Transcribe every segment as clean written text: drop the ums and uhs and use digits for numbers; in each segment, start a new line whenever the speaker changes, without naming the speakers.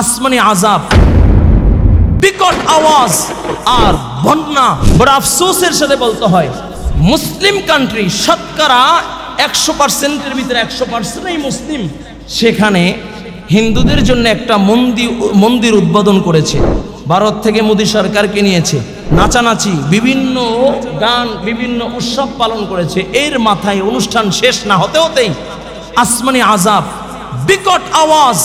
আসমানি আযাব, বিকট আওয়াজ আর বন্যা। বড় আফসোসের সাথে বলতে হয়, মুসলিম কান্ট্রি শতকরা 100%-এর ভিতরে 100%ই মুসলিম, সেখানে হিন্দুদের জন্য একটা মন্দির উদ্বোধন করেছে। ভারত থেকে মোদী সরকারকে নিয়েছে, নাচানাচি, বিভিন্ন গান, বিভিন্ন উৎসব পালন করেছে। এর মাথায় অনুষ্ঠান শেষ না হতে হতেই আসমানি আযাব, বিকট আওয়াজ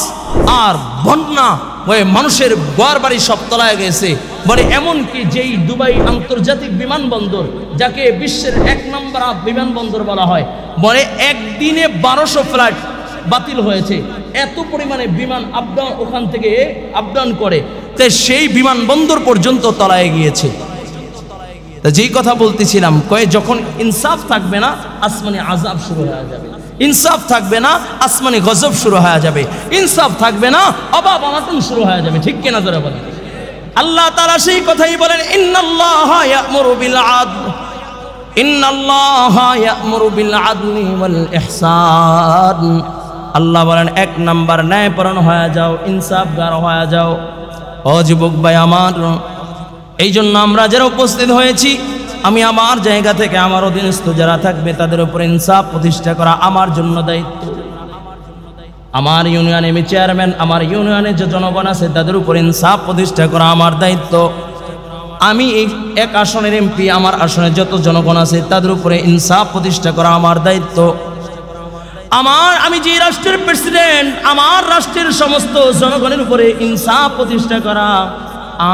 আর বন্যা হয়ে মানুষের ঘর বাড়ি সব তলায় গেছে। বলে এমনকি যেই দুবাই আন্তর্জাতিক বিমানবন্দর, যাকে বিশ্বের 1 নম্বর বিমানবন্দর বলা হয়, বলে একদিনে 1200 ফ্লাইট বাতিল হয়েছে। এত পরিমাণে বিমান আপডাউন ওখান থেকে আপডাউন করে, তাই সেই বিমানবন্দর পর্যন্ত তলায় গিয়েছে। তা যেই কথা বলতেছিলাম, যখন ইনসাফ থাকবে না, আসমানি আযাব শুরু হয়ে যাবে। ইনসাফ থাকবে না, আসমানি গজব শুরু হয়ে যাবে। ইনসাফ থাকবে না, অভাব অনটন শুরু হয়ে যাবে। ঠিক কিনা জোরে বলেন? আল্লাহ তাআলা সেই কথাই বলেন, ইন্নাল্লাহা ইয়া'মুরু বিল আদল, ইন্নাল্লাহা ইয়া'মুরু বিল আদলি ওয়াল ইহসান। আল্লাহ বলেন, 1 নাম্বার ন্যায়পরায়ণ হয়ে যাও, ইনসাফগার হয়ে যাও। ও যুবক ভাই আমার, এই জন্য আমরা যারা উপস্থিত হয়েছি, আমি আমার জায়গা থেকে আমার অধীনস্থ যারা থাকবে তাদের উপর ইনসাফ প্রতিষ্ঠা করা আমার জন্য দায়িত্ব। আমার ইউনিয়নে আমি চেয়ারম্যান, আমার ইউনিয়নে যে জনগণ আছে তাদের উপর ইনসাফ প্রতিষ্ঠা করা আমার দায়িত্ব। আমি এক আসনের এমপি, আমার আসনে যত জনগণ আছে তাদের উপরে ইনসাফ প্রতিষ্ঠা করা আমার দায়িত্ব। আমি যে রাষ্ট্রের প্রেসিডেন্ট, আমার রাষ্ট্রের সমস্ত জনগণের উপরে ইনসাফ প্রতিষ্ঠা করা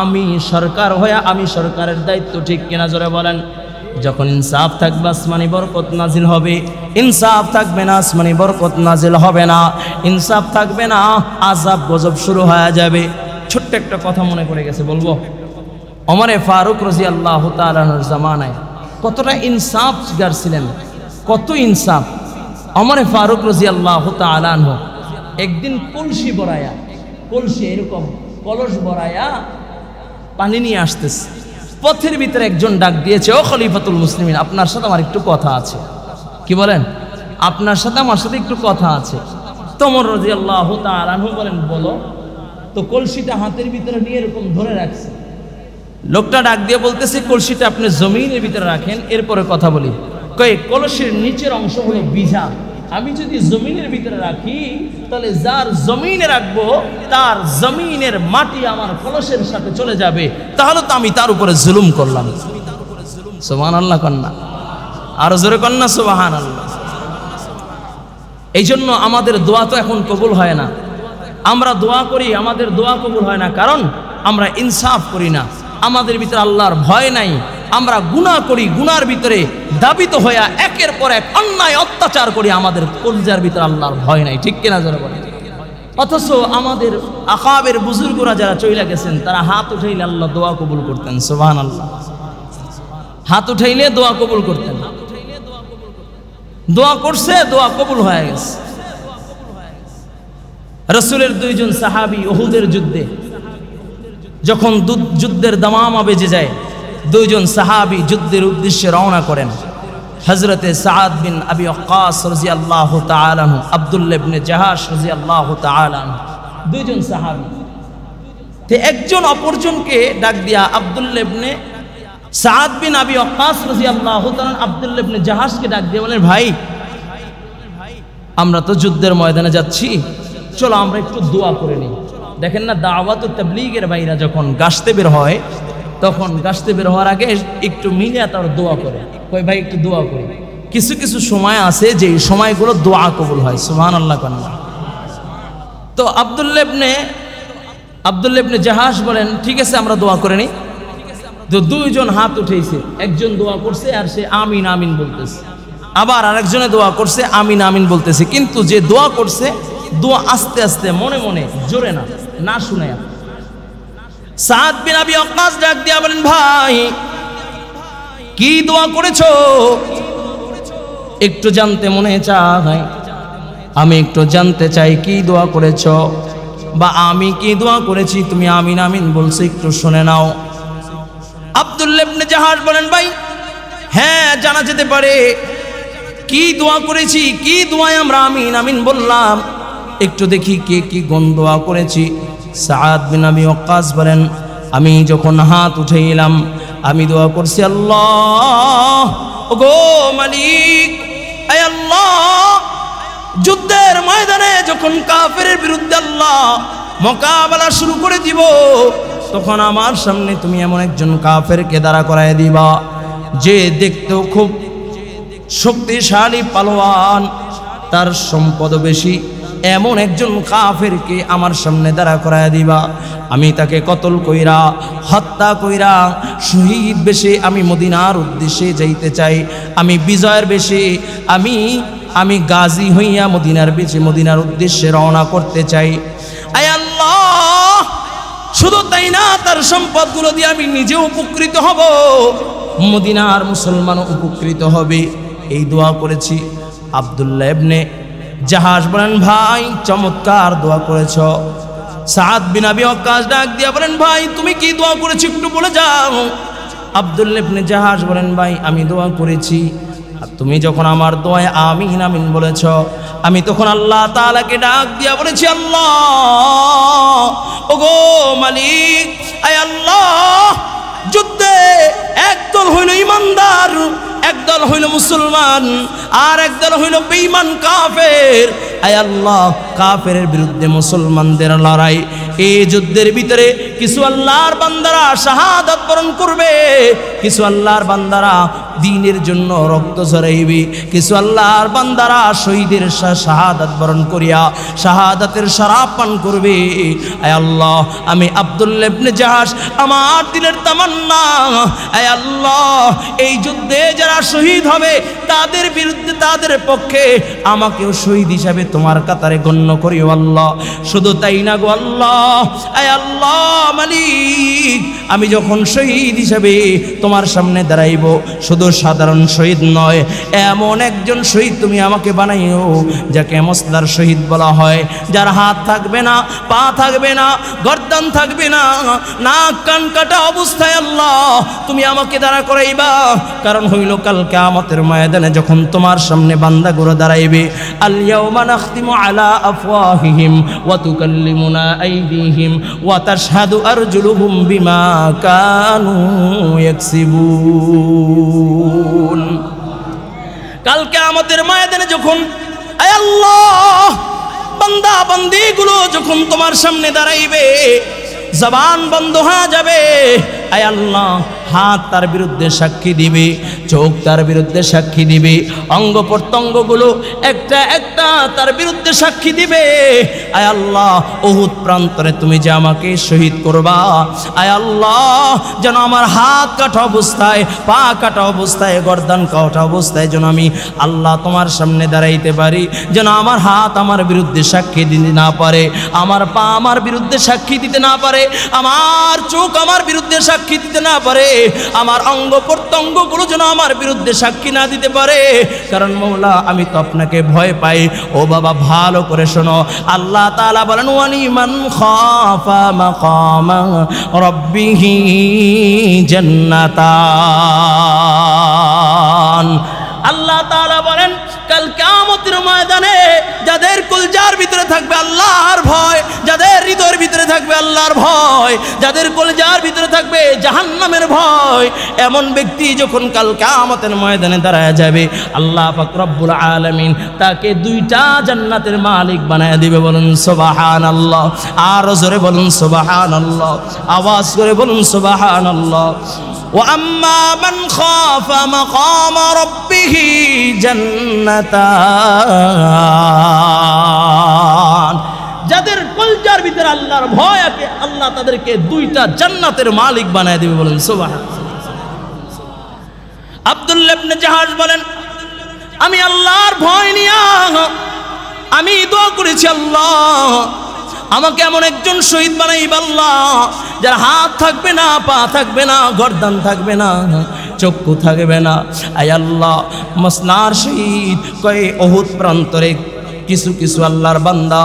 আমি সরকার হয়ে আমি সরকারের দায়িত্ব। ঠিক কিনা জোরে বলেন? যখন ইনসাফ থাকবে আসমানি বরকত নাজিল হবে, ইনসাফ থাকবে না আসমানি বরকত নাজিল হবে না। ইনসাফ থাকবে না, আযাব গজব শুরু হয়ে যাবে। ছোট্ট একটা কথা মনে পড়ে গেছে, বলবো। ওমরে ফারুক রাদিয়াল্লাহু তাআলা আনহুর জামানায় কতটা ইনসাফগার ছিলেন, কত ইনসাফ। ওমরে ফারুক রাদিয়াল্লাহু তাআলা আনহু একদিন কলসি ভরায়া, কলসি এরকম কলস ভরায়া পানি নিয়ে আসতেছে। পথের ভিতরে একজন ডাক দিয়েছে, ও খলিফাতুল মুসলিমিন, আপনার সাথে আমার একটু কথা আছে। কি বলেন? আপনার সাথে আমার সাথে একটু কথা আছে। তো ওমর রাদিয়াল্লাহু তাআলা আনহু বলেন, বলো। তো কলসিটা হাতের ভিতরে নিয়ে এরকম ধরে রাখছে। লোকটা ডাক দিয়ে বলতেছে, কলসিটা আপনি জমিনের ভিতরে রাখেন, এরপরে কথা বলি। কলসির নিচের অংশ হলো ভিজা, আমি যদি জমিনের ভিতরে রাখি তাহলে যার জমিনে রাখবো তার জমিনের মাটি আমার কলসের সাথে চলে যাবে, তাহলে তো আমি তার উপরে জুলুম করলাম। সুবহানাল্লাহ কন্যা, আর জোরে কন্যা সুবহানাল্লাহ। এই জন্য আমাদের দোয়া তো এখন কবুল হয় না। আমরা দোয়া করি, আমাদের দোয়া কবুল হয় না, কারণ আমরা ইনসাফ করি না, আমাদের ভিতরে আল্লাহর ভয় নাই। আমরা গুনাহ করি, গুনার ভিতরে দাবিত হইয়া একের পর এক অন্যায় অত্যাচার করি, আমাদের কলজার ভিতরে আল্লাহর ভয় নাই। ঠিক কিনা জোরে বলেন? অথচ আমাদের আকাবের বুজুর্গরা যারা চইলা গেছেন, তারা হাত উঠাইলে আল্লাহ দোয়া কবুল করতেন। সুবহানাল্লাহ, হাত উঠাইলে দোয়া কবুল করতেন। দোয়া করছে, দোয়া কবুল হয়ে গেছে। রাসূলের 2 জন সাহাবী উহুদের যুদ্ধে যখন যুদ্ধের দামামা বেজে যায়, 2 জন সাহাবী যুদ্ধের উদ্দেশ্যে রওনা করেন। হযরতে সাদ বিন আবি ওয়াক্কাস রাদিয়াল্লাহু তাআলা আনহু, আব্দুল্লাহ ইবনে জাহাশ রাদিয়াল্লাহু তাআলা আনহু, 2 জন সাহাবী। তে একজন অপরজনকে ডাক দিয়া আব্দুল্লাহ ইবনে সাদ বিন আবি ওয়াক্কাস রাদিয়াল্লাহু তাআলা আব্দুল্লাহ ইবনে জাহাশকে ডাক দিয়ে বলেন, ভাই, আমরা তো যুদ্ধের ময়দানে যাচ্ছি, চলো আমরা একটু দোয়া করে নিই। দেখেন না, দাওয়াত ও তাবলীগের ভাইরা যখন গাছতে বের হয়, তখন গাছতে বের হওয়ার আগে একটু মিলিয়া তার দোয়া করে। কই ভাই একটু দোয়া করি। কিছু কিছু সময় আছে যে সময়গুলো দোয়া কবুল হয়। সুবহানাল্লাহ কন্যা। তো আব্দুল্লাহ ইবনে জাহাশ বলেন, ঠিক আছে আমরা দোয়া করে নিই। তো 2 জন হাত উঠেছে, একজন দোয়া করছে আর সে আমিন আমিন বলতেছে, আবার আরেকজনে দোয়া করছে, আমিন আমিন বলতেছে। কিন্তু যে দোয়া করছে, দোয়া আস্তে আস্তে মনে মনে, জোরে না, না শুনে। সাদ বিন আবি ওয়াক্কাস ডাক দিয়া বলেন, ভাই কি দোয়া করেছো? একটু জানতে মনে চায়, আমি একটু জানতে চাই কি দোয়া করেছো, বা আমি কি দোয়া করেছি, তুমি আমিন আমিন বলছো, একটু শুনে নাও। আব্দুল্লাহ ইবনে জাহাশ বলেন, ভাই হ্যাঁ জানা যেতে পারে, কি দোয়া করেছি, কি দোয়ায় আমরা আমিন আমিন বললাম, একটু দেখি কে কি দোয়া করেছি। সাআদ বিন আবি ওয়াক্কাস বলেন, আমি যখন হাত উঠাইলাম আমি দোয়া করছি, আল্লাহ ওগো মালিক, আয় আল্লাহ, যুদ্ধের ময়দানে যখন কাফেরের বিরুদ্ধে আল্লাহ মোকাবেলা শুরু করে দিব, তখন আমার সামনে তুমি এমন একজন কাফেরকে দাঁড়া করায় দিবা যে দেখতেও খুব শক্তিশালী পালোয়ান, তার সম্পদ বেশি, এমন একজন কাফেরকে আমার সামনে দাঁড়া করায় দিবা। আমি তাকে কতল কইরা হত্যা কইরা শহীদ বেশে আমি মদিনার উদ্দেশ্যে যাইতে চাই। আমি বিজয়ের বেশে আমি গাজী হইয়া মদিনার বেশে মদিনার উদ্দেশ্যে রওনা করতে চাই। আয় আল্লাহ, শুধু তাই না, তার সম্পদগুলো দিয়ে আমি নিজেও উপকৃত হব, মদিনার মুসলমানও উপকৃত হবে। এই দোয়া করেছি। আব্দুল্লাহ ইবনে জাহাজ বলেন, ভাই চমৎকার দোয়া করেছ। সাআদ বিন আবি ওয়াক্কাস ডাক দিয়া বলেন, ভাই তুমি কি দোয়া করেছো একটু বলে যাও। আব্দুল্লাহ ইবনে জাহাজ বলেন, ভাই আমি দোয়া করেছি, আর তুমি যখন আমার দোয়ায় আমিন আমিন বলেছ, আমি তখন আল্লাহ তাআলাকে ডাক দিয়া বলেছি, আল্লাহ ওগো মালিক, আয় আল্লাহ, যুদ্ধে একদল হইল ইমানদার, একদল হইল মুসলমান, আর একদল হইল বেঈমান কাফের। আয় আল্লাহ, কাফেরের বিরুদ্ধে মুসলমানদের লড়াই, এই যুদ্ধের ভিতরে কিছু আল্লাহর বান্দারা শাহাদাত বরণ করবে, কিছু আল্লাহর বান্দারা দ্বীনের জন্য রক্ত ঝরাইবে, কিছু আল্লাহর বান্দারা শহীদের শাহাদাত বরণ করিয়া শাহাদাতের শরাব পান করবে। আয় আল্লাহ, আমি আব্দুল্লাহ ইবনে জাহাশ, আমার দিলের তামান্না, আয় আল্লাহ, এই যুদ্ধে যারা শহীদ হবে তাদের বিরুদ্ধে, তাদের পক্ষে আমাকেও শহীদ হিসাবে তোমার কাতারে গণ্য করিও আল্লাহ। শুধু তাই না গো আল্লাহ, আয় আল্লাহ মালিক, আমি যখন শহীদ হিসাবে তোমার সামনে দাঁড়াইব, শুধু সাধারণ শহীদ নয়, এমন একজন শহীদ তুমি আমাকে বানাইও যাকে মসলার শহীদ বলা হয়, যার হাত থাকবে না, পা থাকবে না, গর্দান থাকবে না, নাক কান কাটা অবস্থায় আল্লাহ তুমি আমাকে দাঁড়া করাইবা। কারণ হইল কাল কিয়ামতের ময়দানে যখন তোমার সামনে বান্দাগুলো দাঁড়াইবে, আল ইয়াউমা নাখতিমু আলা আফওয়াহিহিম ওয়া তুকাল্লিমুনা আইদিহিম ওয়া তাশহাদু আরজুলুহুম বিমা কানু ইয়াকসিবুন। কাল কিয়ামতের ময়দানে যখন আয় আল্লাহ বান্দা বান্দিগুলো যখন তোমার সামনে দাঁড়াইবে, জবান বন্ধ হয়ে যাবে, আয় আল্লাহ হাত তার বিরুদ্ধে সাক্ষী দিবে, চোখ তার বিরুদ্ধে সাক্ষী দিবে, অঙ্গ প্রত্যঙ্গগুলো একটা একটা তার বিরুদ্ধে সাক্ষী দিবে। আয় আল্লাহ, উহুদ প্রান্তরে তুমি যে আমাকে শহীদ করবা, আয় আল্লাহ যেন আমার হাত কাটা অবস্থায়, পা কাটা অবস্থায়, গর্দান কাটা অবস্থায় যেন আমি আল্লাহ তোমার সামনে দাঁড়াইতে পারি, যেন আমার হাত আমার বিরুদ্ধে সাক্ষী দিতে না পারে, আমার পা আমার বিরুদ্ধে সাক্ষী দিতে না পারে, আমার চোখ আমার বিরুদ্ধে সাক্ষী দিতে না পারে, আমার অঙ্গ প্রত্যঙ্গগুলো যেন আমার বিরুদ্ধে সাক্ষী না দিতে পারে। কারণ মওলা আমি তো আপনাকে ভয় পাই। ও বাবা ভালো করে শোনো, আল্লাহ তাআলা বলেন, ওয়ালিমান খাফা মাকামা রাব্বিহি জান্নাতান। আল্লাহ তাআলা বলেন, কাল কিয়ামতের ময়দানে যাদের কলজার ভিতরে থাকবে আল্লাহর ভয়, যাদের হৃদয়ের ভিতরে থাকবে আল্লাহর ভয়, যাদের কলজার ভিতরে থাকবে জাহান্নামের ভয়, এমন ব্যক্তি যখন কাল কিয়ামতের ময়দানে দাঁড়ায় যাবে, আল্লাহ পাক রব্বুল আলামিন তাকে দুইটা জান্নাতের মালিক বানায় দিবে। বলুন সুবহানাল্লাহ, আর জোরে বলুন সুবহানাল্লাহ, আওয়াজ করে বলুন সুবহানাল্লাহ। وأما من خاف مقام ربه جنتان, যাদের কলজার ভিতরে আল্লাহর ভয় আছে, আল্লাহ তাদেরকে দুইটা জান্নাতের মালিক বানায় দিবে। বলেন সুবহানাল্লাহ। আব্দুল্লাহ ইবনে জাহাজ বলেন, আমি আল্লাহর ভয় নিয়ে আমি দোয়া করেছি, আল্লাহ আমাকে এমন একজন শহীদ বানাইবা আল্লাহ, যার হাত থাকবে না, পা থাকবে না, গর্দান থাকবে না, চক্ষু থাকবে না। আয় আল্লাহ, মসনার শহীদ কয়ে উহুদ প্রান্তরে কিছু কিছু আল্লাহর বান্দা,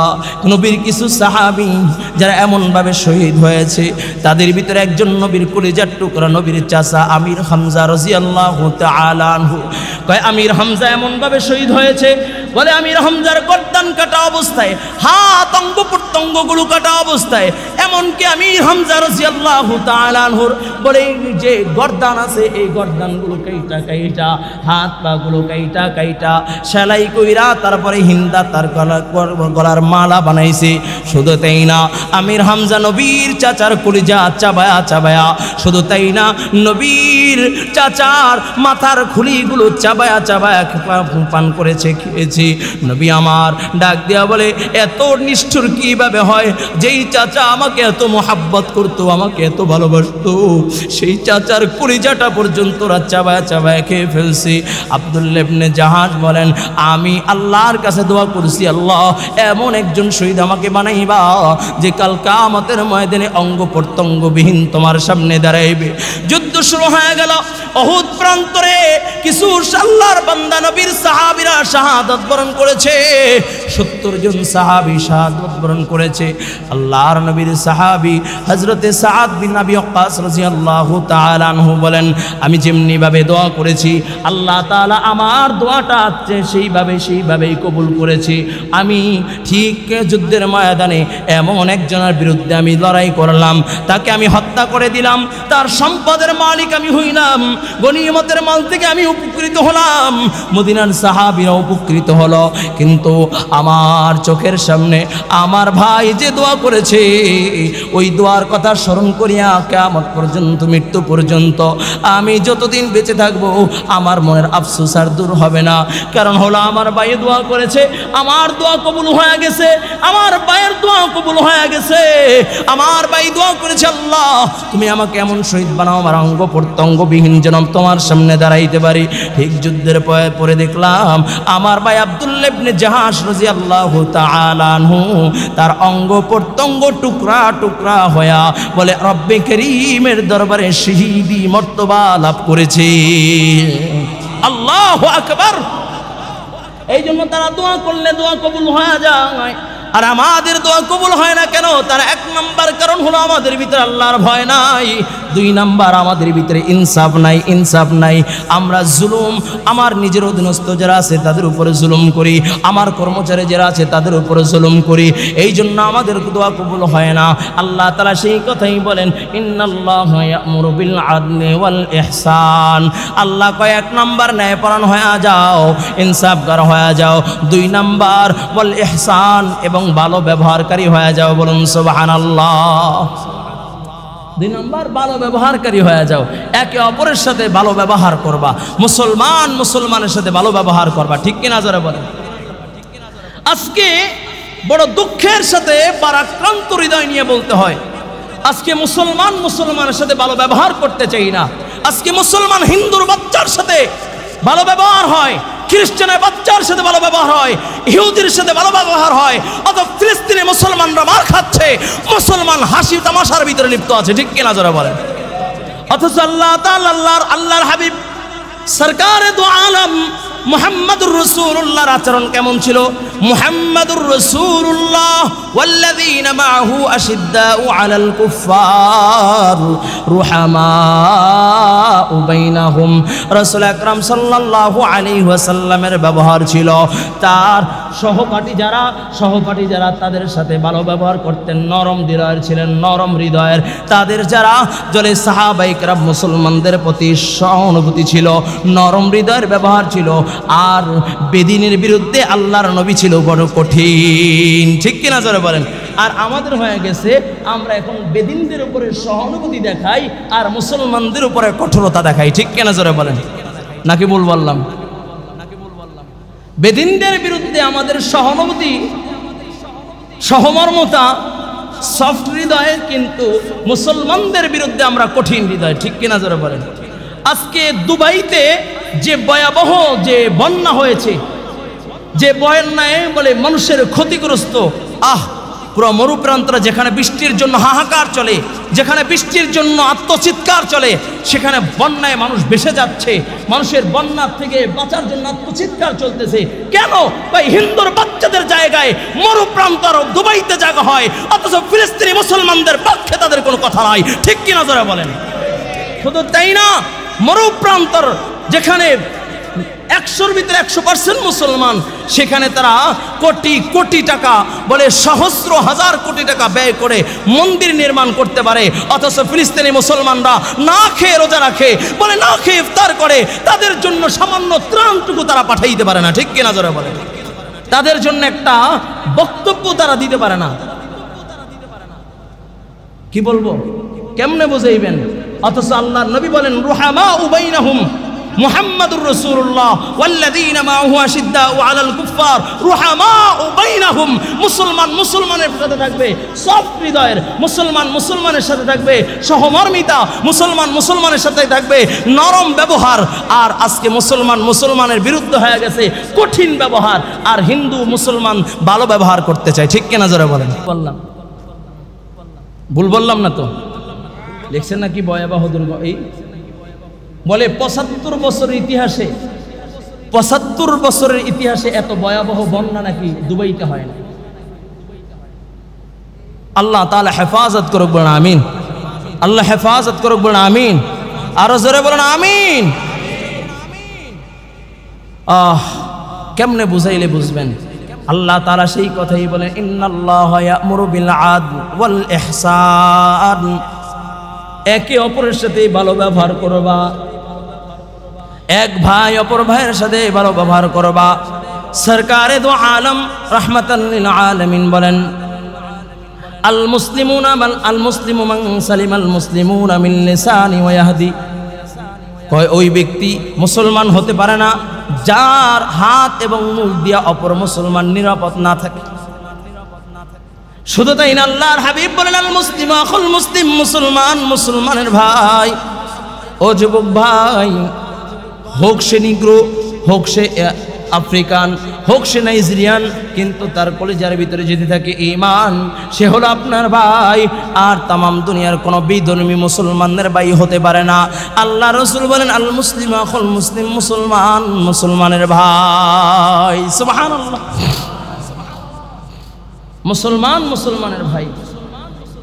নবীর কিছু সাহাবী যারা এমনভাবে শহীদ হয়েছে, তাদের ভিতরে একজন নবীর কলিজার টুকরা, নবীর চাচা আমির হামজা রাদিয়াল্লাহু তাআলা আনহু। কয় আমির হামজা এমনভাবে শহীদ হয়েছে, বলে আমির হামজার গর্দান কাটা অবস্থায়, হাত অঙ্গ প্রত্যঙ্গগুলো কাটা অবস্থায়, এমনকি আমির হামজা রাদিয়াল্লাহু তাআলা আনহুর বলে যে গর্দান আছে, এই গর্দানগুলো কাইটা কাইটা, হাত পাগুলো কাইটা কাইটা সেলাই কইরা তারপরে হিন্দা তার গলার মালা বানাইছে। শুধু তাই না, আমির হামজা নবীর চাচার কলিজা চাবায়া চাবায়া, শুধু তাই না, নবীর চাচার মাথার খুলিগুলো চাবায়া চাবায়া পান করেছে, খেয়েছে। নবী আমার ডাক দিয়া বলে, এত নিষ্ঠুর কিভাবে হয়? যেই চাচা আমাকে এত মোহাব্বত করতো, আমাকে এত ভালোবাসতো, সেই চাচার কলিজাটা পর্যন্ত চাবায়া চাবায়া খেয়ে ফেলছি। আব্দুল্লাহ ইবনে জাহাজ বলেন, আমি আল্লাহর কাছে দোয়া করছি, আল্লাহ এমন একজন শহীদ আমাকে বানাইবা যে কাল কিয়ামতের ময়দানে অঙ্গ প্রত্যঙ্গবিহীন তোমার সামনে দাঁড়াইবে। যুদ্ধ শুরু হয়ে গেল। উহুদ প্রান্তরে কিছু আল্লাহর বান্দা নবীর সাহাবীরা শাহাদাত বরণ করেছে। 70 জন সাহাবী শাহাদাত বরণ করেছে। আল্লাহর নবীর সাহাবী হযরতে সাআদ বিন আবি ওয়াক্কাস রাদিয়াল্লাহু তাআলা আনহু বলেন, আমি যেমনি ভাবে দোয়া করেছি, আল্লাহ তাআলা আমার দোয়াটা সেইভাবেই কবুল করেছি। আমি ঠিক যুদ্ধের ময়দানে এমন একজনের বিরুদ্ধে আমি লড়াই করলাম, তাকে আমি হত্যা করে দিলাম, তার সম্পদের মালিক আমি হইলাম, গনিমতের মাল থেকে আমি উপকৃত হলাম, মদিনার সাহাবীরা উপকৃত হলো। কিন্তু আমার চোখের সামনে আমার ভাই যে দোয়া করেছে, ওই দোয়ার কথা স্মরণ করিয়া কিয়ামত পর্যন্ত, মৃত্যু পর্যন্ত আমি যতদিন বেঁচে থাকবো আমার মনের আফসোস আর দূর হবে না। কারণ হলো আমার ভাই দোয়া করেছে, আমার দোয়া কবুল হয়ে গেছে, আমার ভাইয়ের দোয়া কবুল হয়ে গেছে। আমার ভাই দোয়া করেছে, আল্লাহ তুমি আমাকে এমন শহীদ বানাও, আমার অঙ্গ প্রত্যঙ্গবিহীন যেন তোমার সামনে দাঁড়াইতে পারি। ঠিক যুদ্ধের পরে দেখলাম আমার ভাই আব্দুল্লাহ ইবনে জাহাশ রাদিয়াল্লাহু তাআলা আনহু তার অঙ্গ প্রত্যঙ্গ টুকরা টুকরা হয়া বলে রব্বে করিমের দরবারে শহীদি মর্তবা লাভ করেছে। আল্লাহু আকবার। এই জন্য তারা দোয়া করলে দোয়া কবুল হয়ে যায়। আর আমাদের দোয়া কবুল হয় না কেন? তার 1 নাম্বার কারণ হলো আমাদের ভিতরে আল্লাহর ভয় নাই। 2 নাম্বার, আমাদের ভিতরে ইনসাফ নাই। আমরা জুলুম, আমার নিজের অধীনস্থ যারা আছে তাদের উপরে জুলুম করি, আমার কর্মচারী যারা আছে তাদের উপরে জুলুম করি। এই জন্য আমাদের দোয়া কবুল হয় না। আল্লাহ তাআলা সেই কথাই বলেন, ইন্নাল্লাহা ইয়া'মুরু বিল আদলি ওয়াল ইহসান। আল্লাহ কয় 1 নাম্বার ন্যায়পরায়ণ হয়ে যাও, ইনসাফগার হয়ে যাও। 2 নাম্বার ওয়াল ইহসান, এবং ভালো ব্যবহারকারী হয়ে যাও। বলুন সুবহানাল্লাহ। 2 নাম্বার ভালো ব্যবহারকারী হয়ে যাও, একে অপরের সাথে ভালো ব্যবহার করবা, মুসলমানের সাথে ভালো ব্যবহার করবা। ঠিক কিনা যারা বলেন? আজকে বড় দুঃখের সাথে পরাক্রান্ত হৃদয় নিয়ে বলতে হয়, আজকে মুসলমানের সাথে ভালো ব্যবহার করতে চাই না। আজকে মুসলমান হিন্দুর বাচ্চার সাথে ভালো ব্যবহার হয়, খ্রিস্টানের বাচ্চার সাথে ভালো ব্যবহার হয়, ইহুদির সাথে ভালো ব্যবহার হয়। অথচ ফিলিস্তিনে মুসলমানরা মার খাচ্ছে, মুসলমান হাসি তামাশার ভিতরে লিপ্ত আছে। ঠিক কিনা যারা বলেন? অথচ আল্লাহ তাআলা আল্লাহর হাবিব সরকারে দু আলম মুহাম্মাদুর রাসূলুল্লাহর আচরণ কেমন ছিল? মুহাম্মাদুর রাসূলুল্লাহ ওয়াল্লাযীনা মাআহু আশিদ্দাউ আলাল কুফফার রুহামাউ বাইনাহুম। রাসূল আকরাম সাল্লাল্লাহু আলাইহি ওয়াসাল্লামের ব্যবহার ছিল, তার সহপাঠী যারা তাদের সাথে ভালো ব্যবহার করতেন, নরম হৃদয়ের ছিলেন, নরম হৃদয়ের। তাদের যারা জলে সাহাবায়ে কেরাম মুসলমানদের প্রতি সহানুভূতি ছিল, নরম হৃদয়ের ব্যবহার ছিল। আর বেদিনের বিরুদ্ধে আল্লাহর নবী ছিল বড় কঠিন। ঠিক কিনা যারা বলেন? আর আমাদের হয়ে গেছে, আমরা এখন বেদিনদের উপরে সহানুভূতি দেখাই আর মুসলমানদের উপরে কঠোরতা দেখাই। ঠিক কিনা যারা বলেন? নাকি ভুল বললাম? বেদিনদের বিরুদ্ধে আমাদের সহানুভূতি, সহমর্মতা, সফট হৃদয়, কিন্তু মুসলমানদের বিরুদ্ধে আমরা কঠিন হৃদয়। ঠিক কিনা যারা বলেন? আজকে দুবাইতে যে ভয়াবহ যে বন্যা হয়েছে, যে বন্যায় বলে মানুষের ক্ষতিগ্রস্ত, পুরো মরুপ্রান্তরে যেখানে বৃষ্টির জন্য হাহাকার চলে, যেখানে বৃষ্টির জন্য আত্মচিৎকার চলে, সেখানে বন্যায় মানুষ ভেসে যাচ্ছে। মানুষের বন্যার থেকে বাঁচার জন্য আত্মচিৎকার চলতেছে। কেন ভাই? হিন্দুর বাচ্চাদের জায়গায় মরুপ্রান্তর দুবাইতে জায়গা হয়, অথচ ফিলিস্তিনি মুসলমানদের পক্ষে তাদের কোনো কথা নাই। ঠিক কিনা জোরে বলেন? শুধু তাই না, মরুপ্রান্তর যেখানে 100-র ভিতরে 100% মুসলমান, সেখানে তারা কোটি কোটি টাকা, বলে সহস্র হাজার কোটি টাকা ব্যয় করে মন্দির নির্মাণ করতে পারে, অথচ ফিলিস্তিনি মুসলমানরা না খেয়ে রোজা রাখে, বলে না খেয়ে ইফতার করে, তাদের জন্য সামান্য ত্রাণটুকু তারা পাঠাইতে পারে না। ঠিক কিনা জোরে বলে? তাদের জন্য একটা বক্তব্য তারা দিতে পারে না। কি বলবো, কেমনে বুঝাইবেন? অথচ আল্লাহর নবী বলেন রুহামা বাইনাহুম মুহাম্মাদুর রাসূলুল্লাহ ওয়াল্লাযীনা মাআহু আশিদ্দাউ আলাল কুফফার রুহামাউ বাইনাহুম। মুসলমান মুসলমানের সাথে থাকবে, সফট হৃদয়ের মুসলমান মুসলমানের সাথে থাকবে, সহমর্মিতা মুসলমান মুসলমানের সাথে থাকবে, নরম ব্যবহার। আর আজকে মুসলমান মুসলমানের বিরুদ্ধে হয়ে গেছে কঠিন ব্যবহার, আর হিন্দু মুসলমান ভালো ব্যবহার করতে চায়। ঠিক কিনা জোরে বলেন? বললাম, ভুল বললাম না তো? দেখছেন না কি ভয়াবহ দুর্গ? এই বলে 75 বছরের ইতিহাসে, 75 বছরের ইতিহাসে এত ভয়াবহ বন্যা নাকি দুবাইতে হয় না। আল্লাহ তাআলা হেফাজত করুক, বলেন আমিন। আল্লাহ হেফাজত করুক, বলেন আমিন। আরো জোরে বলেন আমিন। কেমনে বুঝাইলে বুঝবেন? আল্লাহ তাআলা সেই কথাই বলেন, ইন্নাল্লাহা ইয়া'মুরু বিল আদল ওয়াল ইহসান। একে অপরের সাথে ভালো ব্যবহার করবা, এক ভাই অপর ভাইয়ের সাথে ভালো ব্যবহার করবা। সরকারে দো আলম রাহমাতাল লিল আলামিন বলেন, আল মুসলিমুনা আল মুসলিমু মান সালিমাল মুসলিমুনা মিন লিসানি ওয়া ইয়াহদি। কয় ওই ব্যক্তি মুসলমান হতে পারে না যার হাত এবং মুখ দিয়া অপর মুসলমান নিরাপদ না থাকে। শুধু তাই না, আল্লাহর হাবিব বলেন আল মুসলিম আখুল মুসলিম। মুসলমান মুসলমানের ভাই। ও যুবক ভাই, হোক সে নিগ্রো, হোক সে আফ্রিকান, হোক সে নাইজেরিয়ান, কিন্তু তার কলিজার ভিতরে যদি থাকে ঈমান, সে হলো আপনার ভাই। আর তামাম দুনিয়ার কোনো বিধর্মী মুসলমানদের ভাই হতে পারে না। আল্লাহ রাসূল বলেন আল মুসলিম আখুল মুসলিম। মুসলমান মুসলমানের ভাই। সুবহানাল্লাহ। মুসলমান মুসলমানের ভাই।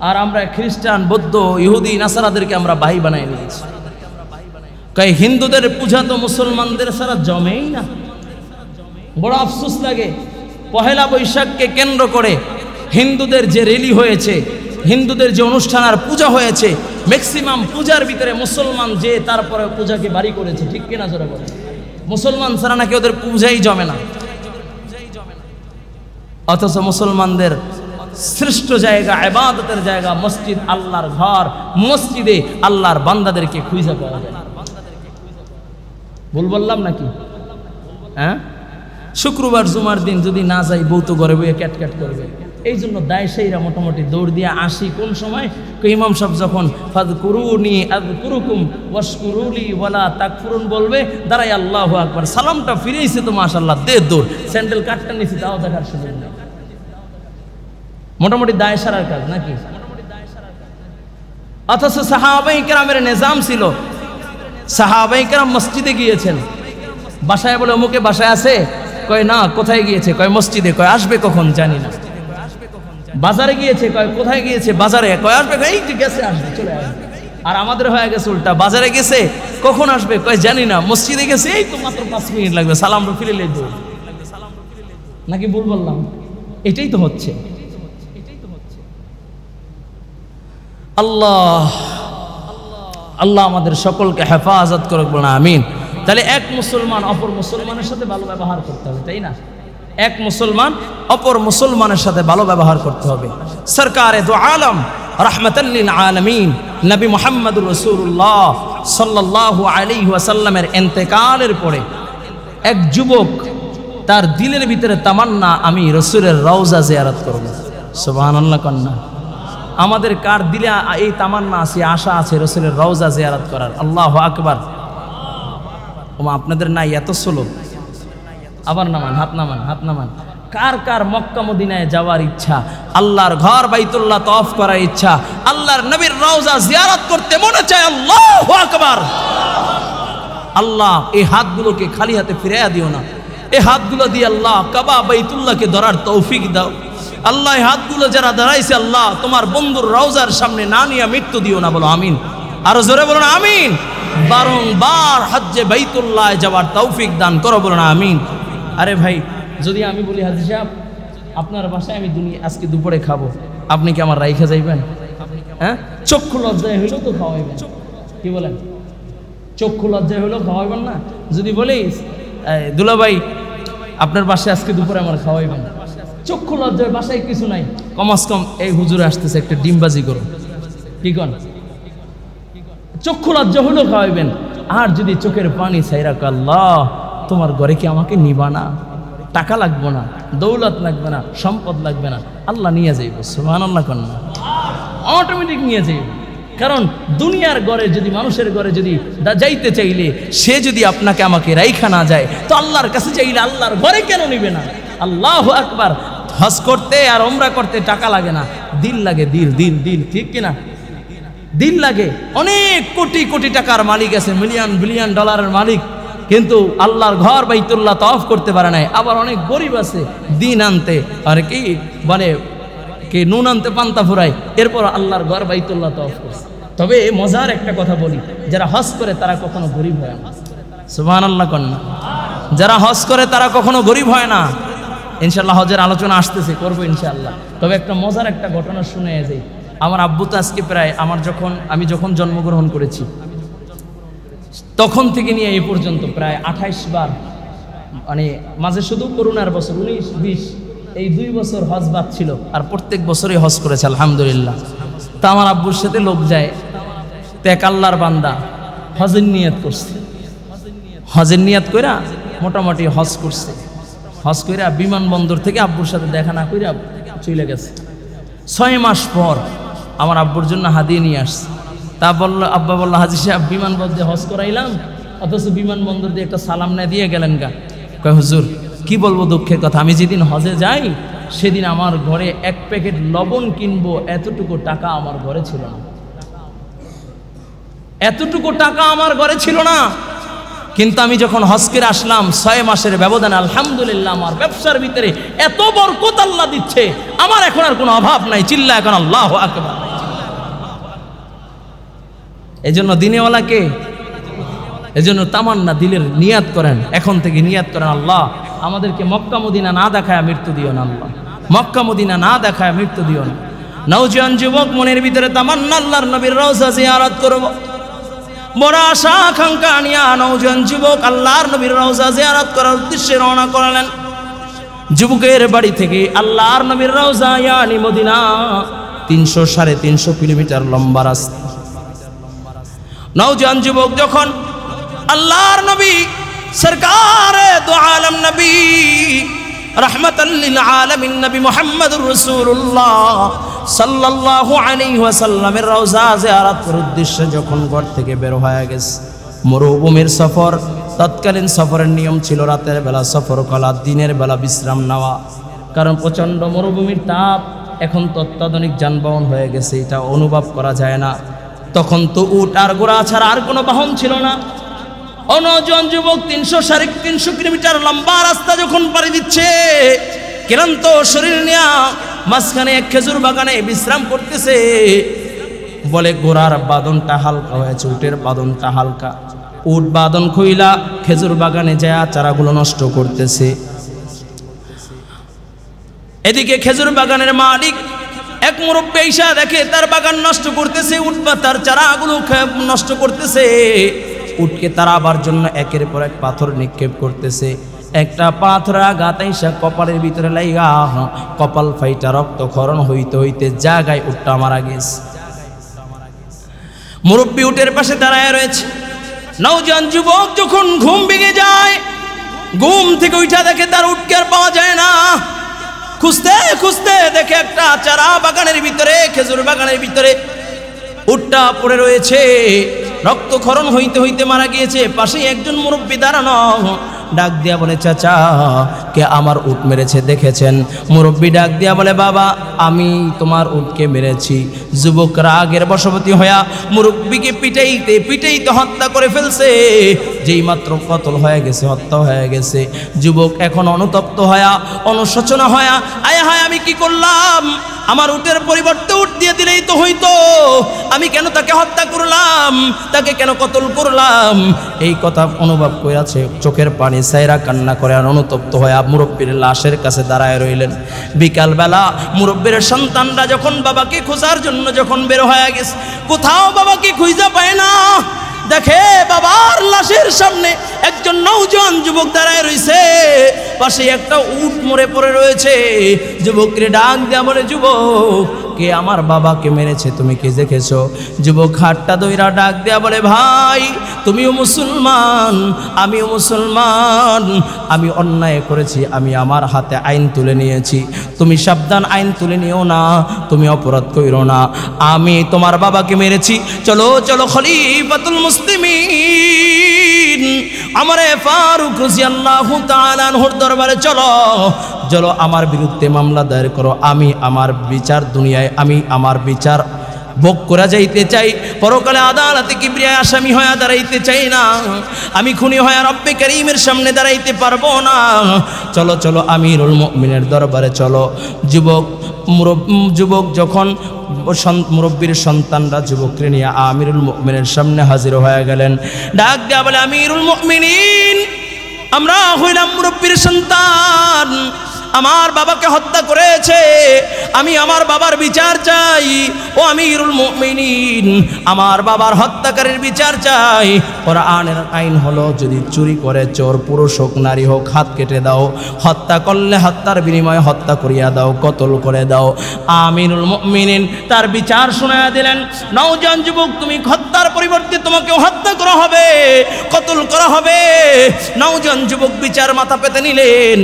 আর আমরা খ্রিস্টান, বৌদ্ধ, ইহুদি, নাসারাদেরকে আমরা ভাই বানাই নিয়েছি। কই হিন্দুদের পূজা তো মুসলমানদের সারা জমেই না। বড় আফসোস লাগে, পহেলা বৈশাখকে কেন্দ্র করে হিন্দুদের যে র্যালি হয়েছে, হিন্দুদের যে অনুষ্ঠান আর পূজা হয়েছে, ম্যাক্সিমাম পূজার ভিতরে মুসলমান যে তারপরে পূজাকে বাড়ি করেছে। ঠিক কিনা জোরে বলে? মুসলমান ছাড়া নাকি ওদের পূজাই জমে না। অথচ মুসলমানদের শ্রেষ্ঠ জায়গা, ইবাদতের জায়গা মসজিদ, আল্লাহর ঘর। মসজিদে আল্লাহর বান্দাদেরকে খুঁজে পাওয়া যায়। ভুল বললাম নাকি? হ্যাঁ, শুক্রবার জুমার দিন যদি না যাই, বউ তো ঘরে বইয়ে ক্যাটক্যাট করবে। এই জন্য দায়সাইরা মোটামুটি দৌড় দিয়ে আসি। কোন সময়? ইমাম সাহেব যখন ফাযকুরুনি আযকুরুকুম ওয়াশকুরুলি ওয়ালা তাকফুরুন বলবে, দাঁড়াই আল্লাহু আকবার, সালামটা ফিরেইছে তো মাশাআল্লাহ, দে দৌড়। স্যান্ডেল কাটটা নিছি, তাও দেখার সুযোগ নেই। মোটামুটি দায় সারার কাজ নাকি? অথচ সাহাবায়ে কেরামের নিজাম ছিল, সাহাবায়ে কেরাম মসজিদে গিয়েছেন, বাসায় বলে অমুকে বাসায় আছে, কয় না। কোথায় গিয়েছে? কয় মসজিদে। কয় আসবে কখন? জানি না। বাজারে গিয়েছে, কয় কোথায় গিয়েছে? বাজারে। কয় আসবে, এই গেছে, আসবে, চলে আসবে। আর আমাদের হয়ে গেছে উল্টা, বাজারে গেছে, কখন আসবে? কয় জানি না। মসজিদে গেছে, এই তো মাত্র 5 মিনিট লাগবে, সালাম ফিরে লেগে নাকি? ভুল বললাম? এটাই তো হচ্ছে। আল্লাহ আল্লাহ আমাদের সকলকে হেফাজত করুক, বলেন আমিন। তাহলে এক মুসলমান অপর মুসলমানের সাথে ভালো ব্যবহার করতে হবে, তাই না? এক মুসলমান অপর মুসলমানের সাথে ভালো ব্যবহার করতে হবে। সরকারে দো আলম রাহমাতাল লিল আলামিন নবী মুহাম্মদুর রাসূলুল্লাহ সাল্লাল্লাহু আলাইহি ওয়াসাল্লামের ইন্তেকালের পরে এক যুবক, তার দিলের ভিতরে তামান্না, আমি রাসূলের রওজা জিয়ারত করব। সুবহানাল্লাহ কন্যা। আমাদের কার দিলে এই তামান্না আছে, আশা আছে রাসূলের রওজা জিয়ারত করার? আল্লাহু আকবার। ওমা আপনাদের নাই এত স্লো? আবার নামান, হাত নামান, হাত নামান। কার কার মক্কা মদিনায় যাওয়ার ইচ্ছা, আল্লাহর ঘর বাইতুল্লাহ তওয়াফ করার ইচ্ছা, আল্লাহর নবীর রওজা জিয়ারত করতে মনে চায়? আল্লাহু আকবার। আল্লাহ এই হাতগুলোকে খালি হাতে ফিরাইয়া দিও না, এই হাতগুলো দিয়ে আল্লাহ কাবা বাইতুল্লাহকে ধরার তৌফিক দাও। আল্লাহ এই হাতগুলো যারা দাঁড়াইছে আল্লাহ তোমার বন্ধুর রওজার সামনে না নিয়ে মৃত্যু দিও না। বলো আমিন, আরো জোরে বলো না আমিন। বারংবার হজ্জে বাইতুল্লাহ যাওয়ার তৌফিক দান করো, বলো না আমিন। আরে ভাই, যদি আমি বলি হাজী সাহেব আপনার বাসায় আমি আজকে দুপুরে খাবো, আপনি কি আমার রাইখা যাইবেন? হ্যাঁ, চক্ষু লজ্জায় হইলেও তো খাওয়াইবেন। কি বলেন? চক্ষু লজ্জায় হইলেও খাওয়াইবেন না? যদি বলিস দুলাভাই আপনার বাসায় আজকে দুপুরে আমার খাওয়াইবেন, চক্ষু লজ্জায় বাসায় কিছু নাই, কমাস কম এই হুজুরে আসতেছে একটা ডিমবাজি করো, কি কন? চক্ষু লজ্জা হইলেও খাওয়াইবেন। আর যদি চোখের পানি ছাইরা আল্লাহ তোমার ঘরে কি আমাকে নিবা না? টাকা লাগবে না, দৌলত লাগবে না, সম্পদ লাগবে না, আল্লাহ নিয়ে যাইব। সুবহানাল্লাহ কন না? অটোমেটিক নিয়ে যাইব। কারণ দুনিয়ার ঘরে যদি, মানুষের ঘরে যদি যাইতে চাইলে সে যদি আপনাকে আমাকে রাইখা না যায়, তো আল্লাহর কাছে চাইলে আল্লাহর ঘরে কেন নিবে না? আল্লাহু আকবার। হজ করতে আর উমরা করতে টাকা লাগে না, দিল লাগে, দিল দিল দিল, ঠিক কিনা? দিল লাগে। অনেক কোটি কোটি টাকার মালিক আছে, মিলিয়ন বিলিয়ন ডলারের মালিক, কিন্তু আল্লাহর ঘর বাইতুল্লাহ তওয়াফ করতে পারে নাই। আবার অনেক গরিব আছে, দিন আনতে আর কি বলে কে নুন আনতে পান্তা ফুরায়, এরপর আল্লাহর ঘর বাইতুল্লাহ তওয়াফ করছে। তবে মজার একটা কথা বলি, যারা হজ করে তারা কখনো গরিব হয় না। সুবহানাল্লাহ কন না? যারা হজ করে তারা কখনো গরিব হয় না। ইনশাআল্লাহ হজের আলোচনা আসতেছে, করবো ইনশাআল্লাহ। তবে একটা মজার একটা ঘটনা শুনে যাই। আমার আব্বু তো আজকে প্রায় আমি যখন জন্মগ্রহণ করেছি তখন থেকে নিয়ে এই পর্যন্ত প্রায় 28 বার, মানে মাঝে শুধু করোনার বছর 19-20 এই 2 বছর হজ বাদ ছিল, আর প্রত্যেক বছরই হজ করেছে আলহামদুলিল্লাহ। তা আমার আব্বুর সাথে লোক যায়, তো এক আল্লাহর বান্দা হজের নিয়ত করছে, হজের নিয়ত কইরা মোটামুটি হজ করছে। হজ কইরা বিমানবন্দর থেকে আব্বুর সাথে দেখা না কইরা চলে গেছে। 6 মাস পর আমার আব্বুর জন্য হাদিয়া নিয়ে আসছে। তা বললো, আব্বা বললো হাজী সাহেব বিমানবন্দরে হজ করাইলাম, অথচ বিমানবন্দর দিয়ে একটা সালাম না দিয়ে গেলেন গা। কয় হুজুর কি বলবো, দুঃখের কথা, আমি যেদিন হজে যাই সেদিন আমার ঘরে 1 প্যাকেট লবণ কিনবো এতটুকু টাকা আমার ঘরে ছিল না, এতটুকু টাকা আমার ঘরে ছিল না। কিন্তু আমি যখন হজ করে আসলাম 6 মাসের ব্যবধানে আলহামদুলিল্লাহ আমার ব্যবসার ভিতরে এত বরকত আল্লাহ দিচ্ছে, আমার এখন আর কোনো অভাব নাই। চিল্লা এখন আল্লাহু আকবার। এই জন্য দিনেওয়ালাকে, এই জন্য তামান্না দিলের নিয়াত করেন, এখন থেকে নিয়াত করেন, আল্লাহ আমাদেরকে মক্কা মদিনা না দেখায় মৃত্যু দিও না, আল্লাহ মক্কা মদিনা না দেখায় মৃত্যু দিও না। নওজোয়ান যুবক মনের ভিতরে তামান্না আল্লাহর নবীর রওজা জিয়ারত করব, বড় আশা আকাঙ্ক্ষা নিয়ে নওজোয়ান যুবক আল্লাহর নবীর রওজা জিয়ারত করার উদ্দেশ্যে রওনা করলেন। যুবকের বাড়ি থেকে আল্লাহর নবীর রওজা ইয়ানি মদিনা 300-350 কিলোমিটার লম্বা রাস্তা। নওজোয়ান যুবক যখন আল্লাহর নবী সরকারে দু আলম নবী রাহমাতাল লিল আলামিন নবী মুহাম্মদুর রাসূলুল্লাহ সাল্লাল্লাহু আলাইহি ওয়াসাল্লামের রওজা জিয়ারত করার উদ্দেশ্যে যখন ঘর থেকে বের হয়ে গেছে, মরুভূমির সফর, তৎকালীন সফরের নিয়ম ছিল রাতের বেলা সফর করা, দিনের বেলা বিশ্রাম নেওয়া, কারণ প্রচণ্ড মরুভূমির তাপ। এখন তো অত্যাধুনিক যানবাহন হয়ে গেছে, এটা অনুভব করা যায় না। তখন তো উট আর ঘোড়া ছাড়া আর কোনো বাহন ছিল না। নওজোয়ান যুবক 300-350 কিলোমিটার লম্বা রাস্তা যখন পাড়ি দিচ্ছে, ক্লান্ত শরীর নিয়ে মাঝখানে এক খেজুর বাগানে বিশ্রাম করতেছে। বলে ঘোড়ার বাদনটা হালকা হয়েছে, উটের বাদনটা হালকা। উট বাদন খুইলা খেজুর বাগানে যায় চারাগুলো নষ্ট করতেছে। এদিকে খেজুর বাগানের মালিক এক মুরব্বী এসে দেখে তার বাগান নষ্ট করতেছে, উট তার চারাগুলো নষ্ট করতেছে। উটকে তাড়াবার জন্য একের পর এক পাথর নিক্ষেপ করতেছে। একটা পাথর আঘাত আইসা কপালের ভিতরে লাইগা কপাল ফাইটা রক্তক্ষরণ হইতে হইতে জায়গায় উটটা মারা গেছে। মুরব্বী উটের পাশে দাঁড়ায় রয়েছে। নওজোয়ান যুবক যখন ঘুম ভেঙে যায়, ঘুম থেকে উঠা দেখে তার উটকে আর পাওয়া যায় না। খুঁজতে খুঁজতে দেখে একটা চারা বাগানের ভিতরে, খেজুর বাগানের ভিতরে উটটা পড়ে রয়েছে, রক্তক্ষরণ হইতে হইতে মারা গিয়েছে। পাশে একজন মুরব্বী দাঁড়ানো। ডাক দিয়া বলে চাচা কে আমার উট মেরেছে দেখেছেন? মুরব্বী ডাক দিয়া বলে বাবা আমি তোমার উটকে মেরেছি। যুবক রাগের বশবর্তী হইয়া মুরব্বীকে পিটাইতে পিটাইতে হত্যা করে ফেলছে। যেই মাত্র কতল হয়ে গেছে, হত্যা হয়ে গেছে, যুবক এখন অনুতপ্ত হয়া অনুশোচনা হয়া আয় হায় আমি কি করলাম, আমার উটের পরিবর্তে উট দিয়ে দিলেই তো হইতো, আমি কেন তাকে হত্যা করলাম, তাকে কেন কতল করলাম। এই কথা অনুভব করেছে, চোখের পানি সাইরা কান্না করে আর অনুতপ্ত হয়ে মুরব্বীর লাশের কাছে দাঁড়ায় রইলেন। বিকালবেলা মুরব্বীর সন্তানরা যখন বাবাকে খোঁজার জন্য যখন বের হয়ে গেছে, কোথাও বাবাকে খুঁজে পায় না। দেখে বাবার লাশের সামনে একজন নওজোয়ান যুবক দাঁড়ায় রয়েছে, পাশে একটা উট মরে পড়ে রয়েছে। যুবককে ডাক দেয়া বলে যুবক কে আমার বাবাকে মেরেছে, তুমি কি দেখেছো? যুবক হাতটা দইরা ডাক দেয়া বলে ভাই তুমিও মুসলমান আমিও মুসলমান, আমি অন্যায় করেছি, আমি আমার হাতে আইন তুলে নিয়েছি, তুমি সাবধান আইন তুলে নিও না, তুমি অপরাধ কইরো না, আমি তোমার বাবাকে মেরেছি। চলো চলো খলিফাতুল মুসলিমিন আমারে ফারুক রাদিয়াল্লাহু তাআলা আনহুর দরবারে চলো, চলো আমার বিরুদ্ধে মামলা দায়ের করো, আমি আমার বিচার দুনিয়ায় আমি আমার বিচার ভোগ করা যাইতে চাই, পরকালে আদালতে কিবরিয়ায় আসামি হয়ে দাঁড়াইতে চাই না, আমি খুনি হয়ে রব্বে করিমের সামনে দাঁড়াইতে পারবো না। চলো চলো আমিরুল মুমিনের দরবারে চলো। যুবক যখন মুরব্বীর সন্তানরা যুবককে নিয়ে আমিরুল মুমিনের সামনে হাজির হয়ে গেলেন। ডাক দেয়া বলে আমিরুল মুমিনিন আমরা হইলাম মুরব্বীর সন্তান, আমার বাবাকে হত্যা করেছে, আমি আমার বাবার বিচার চাই। ও আমিরুল মুমিনিন আমার বাবার হত্যাকারীর বিচার চাই। কোরআনের আইন হলো যদি চুরি করে চোর পুরুষ হোক নারী হোক হাত কেটে দাও, হত্যা করলে হত্যার বিনিময়ে হত্যা করিয়া দাও, কতল করে দাও। আমিরুল মুমিনিন তার বিচার শোনায়া দিলেন, নওজোয়ান যুবক তুমি হত্যার পরিবর্তে তোমাকে হত্যা করা হবে, কতল করা হবে। নওজোয়ান যুবক বিচার মাথা পেতে নিলেন।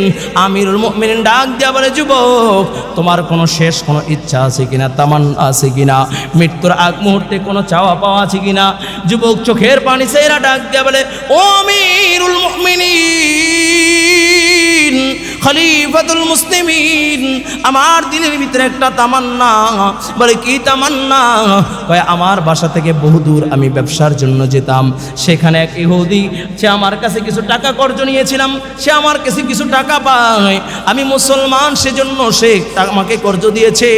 আমিরুল মুমিনিন ডাক দিয়া বলে যুবক তোমার কোনো শেষ কোনো ইচ্ছা আছে কিনা, তামান্না আছে কিনা, মৃত্যুর আগ মুহূর্তে কোনো চাওয়া পাওয়া আছে কিনা? যুবক চোখের পানি ছেড়ে ডাক দিয়া বলে ও আমিরুল মুমিনিন খলিফাতুল মুসলিমিন আমার দিলের ভিতরে একটা তামান্না। বলে কি তামান্না? কয় আমার বাসা থেকে বহু দূর আমি ব্যবসার জন্য যেতাম, সেখানে এক ইহুদি সে আমার কাছে কিছু টাকা কর্জ নিয়েছিলাম, সে আমার কাছে কিছু টাকা পায়, আমি মুসলমান সেজন্য সে আমাকে কর্জ দিয়েছে,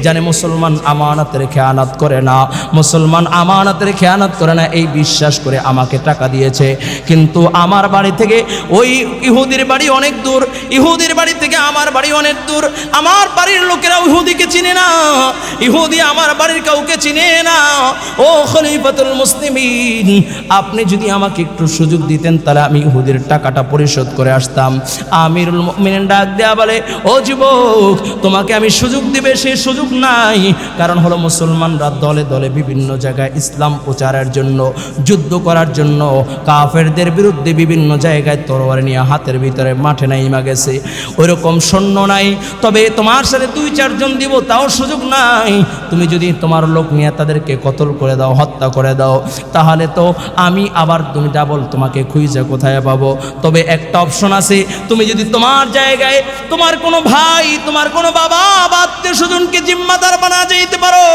জানে মুসলমান আমানতের খেয়ানত করে না, মুসলমান আমানতের খেয়ানত করে না, এই বিশ্বাস করে আমাকে টাকা দিয়েছে। কিন্তু আমার বাড়ি থেকে ওই ইহুদির বাড়ি অনেক দূর, ইহুদির বাড়ি থেকে আমার বাড়ি অনেক দূর, আমার বাড়ির লোকেরা ইহুদিকে চিনে না, ইহুদি আমার বাড়ির কাউকে চিনে না। ও খলিফাতুল মুসলিমিন আপনি যদি আমাকে একটু সুযোগ দিতেন তাহলে আমি ইহুদির টাকাটা পরিশোধ করে আসতাম। আমিরুল মুমিনিন ডাক দেয়া বলে ও যুবক তোমাকে আমি সুযোগ দিবে সেই সুযোগ নাই, কারণ হলো মুসলমানরা দলে দলে বিভিন্ন জায়গায় ইসলাম প্রচারের জন্য যুদ্ধ করার জন্য কাফেরদের বিরুদ্ধে বিভিন্ন জায়গায় তরবারি নিয়ে হাতের ভিতরে মাঠে নাইমা গেছে, ওইরকম সৈন্য নাই, তবে তোমার সাথে 2-4 জন দিব তাও সুযোগ নাই। তুমি যদি তোমার লোক নিয়ে তাদেরকে কতল করে দাও, হত্যা করে দাও, তাহলে তো আমি আবার তুমি ডাবল তোমাকে খুঁজে কোথায় পাবো। তবে একটা অপশন আছে, তুমি যদি তোমার জায়গায় তোমার কোনো ভাই তোমার কোনো বাবা বা আত্মীয় স্বজনকে জিম্মাদার বানা যেতে পারো,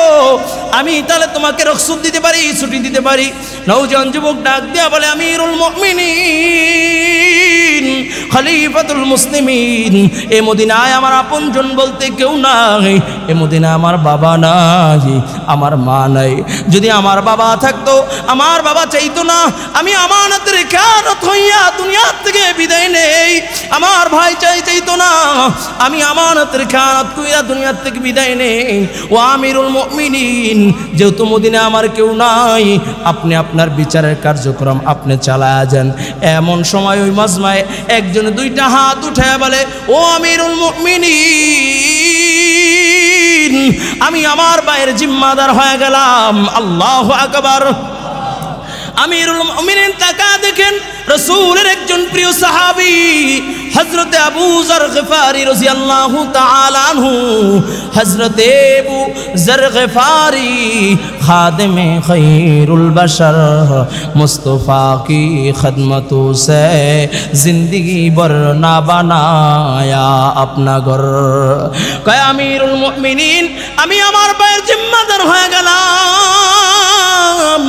আমি তাহলে তোমাকে রক্ষা দিতে পারি, ছুটি দিতে পারি। নওজোয়ান যুবক ডাক দেয়া বলে আমিরুল মুমিনিন খলিফাতুল মুসলিমিন এ মদিনায় আমার আপনজন বলতে কেউ নাই, এ মদিনায় আমার বাবা নাই, আমার মা নাই। যদি আমার বাবা থাকতো, আমার বাবা চাইতো না আমি আমানতের খেয়ানত হইয়া দুনিয়ার থেকে বিদায় নেই, আমার ভাই চাইতো না আমি আমানতের খেয়ানত কইরা দুনিয়ার থেকে বিদায় নেই। ও আমিরুল মুমিনিন যেহেতু মদিনায় আমার কেউ নাই, আপনি আপনার বিচারের কার্যক্রম আপনি চালায়া যান। এমন সময় ওই মাজমায় একজন 2টা হাত উঠায় বলে ও আমিরুল মুমিনিন আমি আমার ভাইয়ের জিম্মাদার হয়ে গেলাম। আল্লাহু আকবার। আমিরুল মুমিনিন তাকা দেখেন রাসূলের একজন প্রিয় সাহাবী হযরতে আবু যর গিফারি রাদিয়াল্লাহু তাআলা আনহু, হযরতে আবু যর গিফারি খাদেমে খৈরুল বশর মুস্তাফা की खदमतों से जिंदगी भर ना बनाया अपना घर। कहे अमीरुल मुमिनीन আমি আমার ভাইয়ের জিম্মাদার হয়ে গেলাম।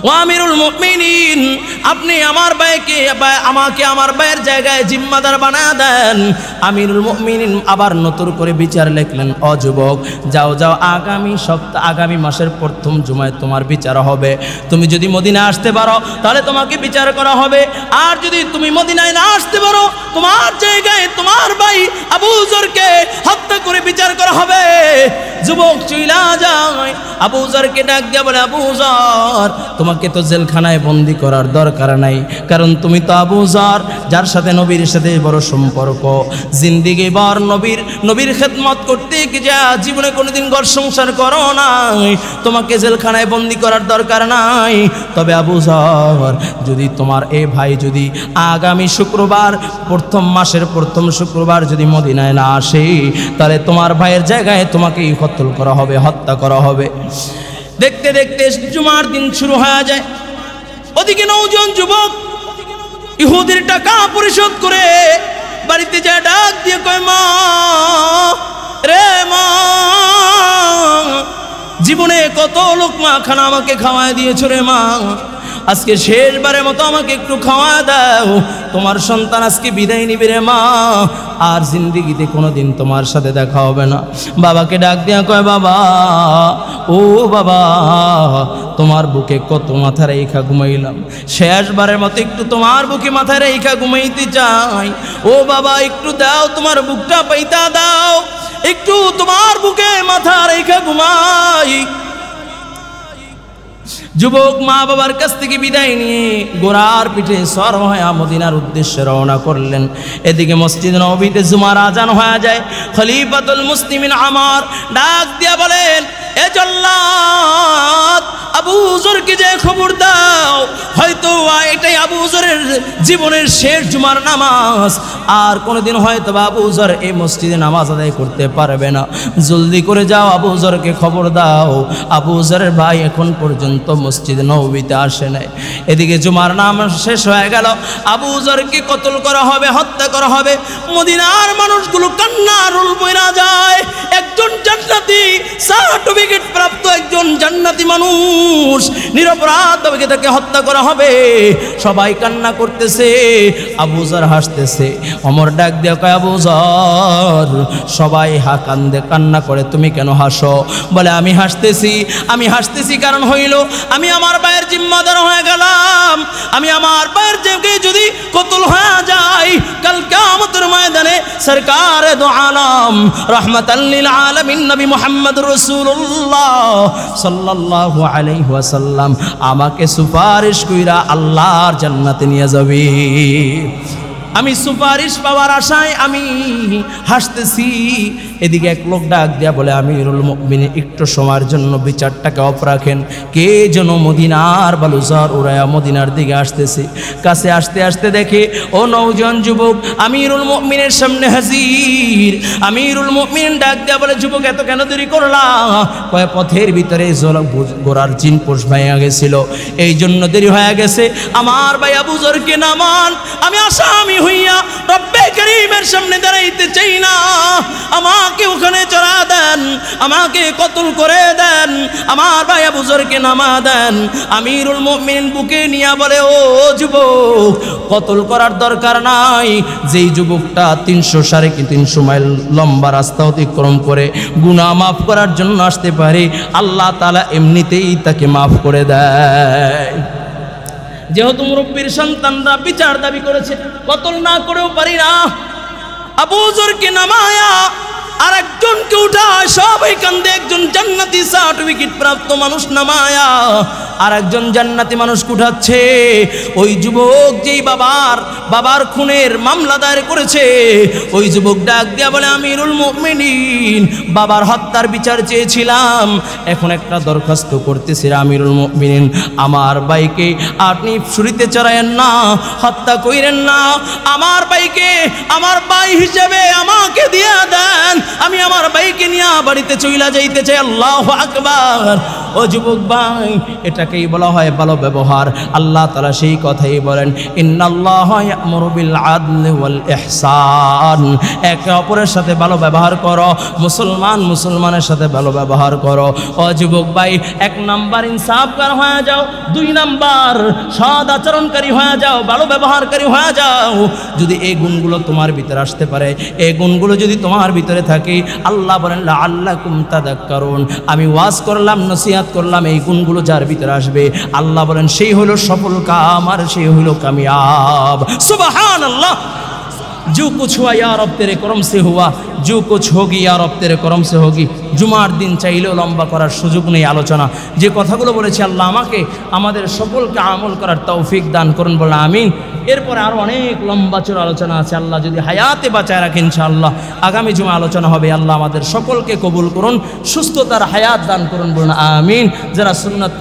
ও আমিরুল মুমিনিন আপনি আমার ভাইকে আমাকে আমার ভাইয়ের জায়গায় জিম্মাদার বানায় দেন। আমিরুল মুমিনিন আবার নতুন করে বিচার লিখলেন, ও যুবক যাও যাও, আগামী মাসের প্রথম জুমায় তোমার বিচার হবে। তুমি যদি মদিনায় আসতে পারো তাহলে তোমাকে বিচার করা হবে, আর যদি তুমি মদিনায় না আসতে পারো তোমার জায়গায় তোমার ভাই আবু যরকে হত্যা করে বিচার করা হবে। যুবক চইলা যায়, আবু যরকে ডাক দিয়া বলে, আবু যর তোমাকে তো জেলখানায় বন্দি করার দরকার নাই, কারণ তুমি তো আবু যর যার সাথে নবীর সাথে বড় সম্পর্ক, জিন্দিগি ভর নবীর খেদমত করতে যা জীবনে কোনোদিন ঘর সংসার করো নাই, তোমাকে জেলখানায় বন্দি করার দরকার নাই। তবে আবু যর যদি তোমার এ ভাই যদি আগামী শুক্রবার প্রথম মাসের প্রথম শুক্রবার যদি মদিনায় না আসে তাহলে তোমার ভাইয়ের জায়গায় তোমাকেই কতল করা হবে, হত্যা করা হবে। দেখতে দেখতে জুমার দিন শুরু হয়ে যায়। ওদিকে নৌজন যুবক ইহুদির টাকা পরিশোধ করে বাড়িতে যায়, ডাক দিয়ে কয়, মা রে মা, জীবনে কত লোকমা খানা আমাকে খাওয়ায় দিয়েছো রে মা, আজকে শেষবারের মতো আমাকে একটু খাওয়া দাও, তোমার সন্তান আজকে বিদায় নিবে রে মা, আর জিন্দিগিতে কোনোদিন তোমার সাথে দেখা হবে না। বাবাকে ডাক দিয়া কয়, বাবা ও বাবা, তোমার বুকে কত মাথা রেখা ঘুমাইলাম, শেষবারের মতো একটু তোমার বুকে মাথা রেখা ঘুমাইতে চাই। ও বাবা একটু দাও, তোমার বুকটা পাইতা দাও, একটু তোমার বুকে মাথা রেখা ঘুমাই। যুবক মা বাবার কাছ থেকে বিদায় নিয়ে গোরার পিঠে সর হয়ে মদিনার উদ্দেশ্যে রওনা করলেন। এদিকে মসজিদ নববীতে জুমার আজান হয়ে যায়। খলিফাতুল মুসলিমিন আমার ডাক দিয়া বলেন, এ জল্লাদ আবু যরকে যে খবর দাও, হয়তো এটাই আবু যরের জীবনের শেষ জুমার নামাজ, আর কোনোদিন হয়তো আবু যর এই মসজিদে নামাজ আদায় করতে পারবে না। জলদি করে যাও, আবু যরকে খবর দাও, আবু যরের ভাই এখন পর্যন্ত মসজিদ নববীতে আসে নাই। এদিকে জুমার নামাজ শেষ হয়ে গেল, আবু যরকে কতল করা হবে, হত্যা করা হবে। মদিনার মানুষগুলো কান্নার রোল বইরা যায়। একজন জান্নাতি সার্টিফিকেট প্রাপ্ত একজন জান্নাতি মানুষ নিরপরাধভাবে তাকে হত্যা করা হবে। সবাই কান্না করতেছে, আবু যর হাসতেছে। ওমর ডাক দিয়ে কয়, আবু যর, সবাই কান্না করে, তুমি কেন হাসো? বলে, আমি হাসতেছি কারণ হইল আমি আমার ভাইয়ের জিম্মাদার হয়ে গেলাম। আমি আমার ভাইয়ের জায়গায় যদি কতল হয়ে যায়, কাল কিয়ামতের ময়দানে সরকারে দো আলম রাহমাতাল লিল আলামিন নবী মুহাম্মদুর রাসূলুল্লাহ সাল্লাল্লাহু আলাইহি ওয়াসাল্লাম আমাকে সুপারিশ কইরা আল্লাহর জান্নাতে নিয়ে যাবে। আমি সুপারিশ পাওয়ার আশায় আমি হাসতেছি। এদিকে এক লোক ডাক দিয়া বলে, আমিরুল মুমিনিন একটু সময়ের জন্য বিচারটাকে অফ রাখেন, কে যেন মদিনার বালুচর উড়ায়া মদিনার দিকে আসতেছে। কাছে আসতে আসতে দেখে ও নওজোয়ান যুবক আমিরুল মুমিনের সামনে হাজির। আমিরুল মুমিন ডাক দিয়া বলে, যুবক এত কেন দেরি করলা? কয়, পথের ভিতরে গোরার জিন পোষ ভাইয়া গেছিল, এই জন্য দেরি হয়ে গেছে। আমার ভাই আবু যরকে নামান, আমি আসামি হইয়া রব্বে করিমের সামনে দাঁড়াইতে চাই না, আমাকে ওখানে চড়া দেন, আমাকে কতল করে দেন, আমার ভাই আবু যরকে নামা দেন। আমিরুল মুমিনিন বুকে নিয়া বলে, ও যুবক, কতল করার দরকার নাই। যেই যুবকটা 300 মাইল লম্বা রাস্তা অতিক্রম করে গুনাহ মাফ করার জন্য আসতে পারে, আল্লাহ তাআলা এমনিতেই তাকে মাফ করে দেয়। যেহেতু মুরব্বীর সন্তানরা বিচার দাবি করেছে, কতল না করেও পারি না। আবু যরকে নামায়া আর একজনকে উঠায়, সবাই কান্দে। একজন জান্নাতি সার্টিফিকেট প্রাপ্ত মানুষ নামায়া আর একজন জান্নাতি মানুষ উঠাচ্ছে। ওই যুবক যেই বাবার খুনের মামলা দায়ের করেছে, ওই যুবক ডাক দিয়া বলে, আমিরুল মুমিনিন, বাবার হত্যার বিচার চেয়েছিলাম, এখন একটা দরখাস্ত করতেছি আমিরুল মুমিনিন, আমার ভাইকে আপনি ছুরিতে চড়ায়েন না, হত্যা কইরেন না, আমার ভাইকে আমার ভাই হিসেবে আমাকে দিয়ে দেন, আমি আমার ভাইকে নিয়ে বাড়িতে চইলা যাইতে চাই। আল্লাহু আকবার। ও যুবক ভাই, এটাকেই বলা হয় ভালো ব্যবহার। আল্লাহ তাআলা সেই কথাই বলেন, ইন্নাল্লাহা ইয়া'মুরু বিল আদলি ওয়াল ইহসান, একে অপরের সাথে ভালো ব্যবহার করো, মুসলমানের সাথে ভালো ব্যবহার করো। ও যুবক ভাই, 1 নাম্বার ইনসাফকার হয়ে যাও, 2 নাম্বার সৎ আচরণকারী হয়ে যাও, ভালো ব্যবহারকারী হয়ে যাও। যদি এই গুণগুলো তোমার ভিতরে আসতে পারে, এই গুণগুলো যদি তোমার ভিতরে থাকে, আল্লাহ বলেন লাআল্লাকুম তাযাক্কারুন, আমি ওয়াজ করলাম, নসিহত করলাম, এই গুণগুলো যার ভিতরে আসবে, আল্লাহ বলেন সেই হলো সফল কাম, আর সেই হলো কামিয়াব। সুবহানাল্লাহ। जो कुछ हुआ या रब तेरे करम से हुआ, जो कुछ होगी या रब तेरे करम से होगी। जुमार दिन चाইলেও লম্বা করার সুযোগ নেই আলোচনা। যে কথাগুলো বলেছি আল্লাহ আমাকে আমাদের সকলকে আমল করার তৌফিক দান করুন, বলে আমিন। এরপরে আরও অনেক লম্বা চড়া আলোচনা আছে, আল্লাহ যদি হায়াতে বাঁচায় রাখেন ইনশাআল্লাহ আগামী জুমা আলোচনা হবে। আল্লাহ আমাদের সকলকে কবুল করুন, সুস্থতার হায়াত দান করুন, বলুন আমিন। যারা সুন্নাত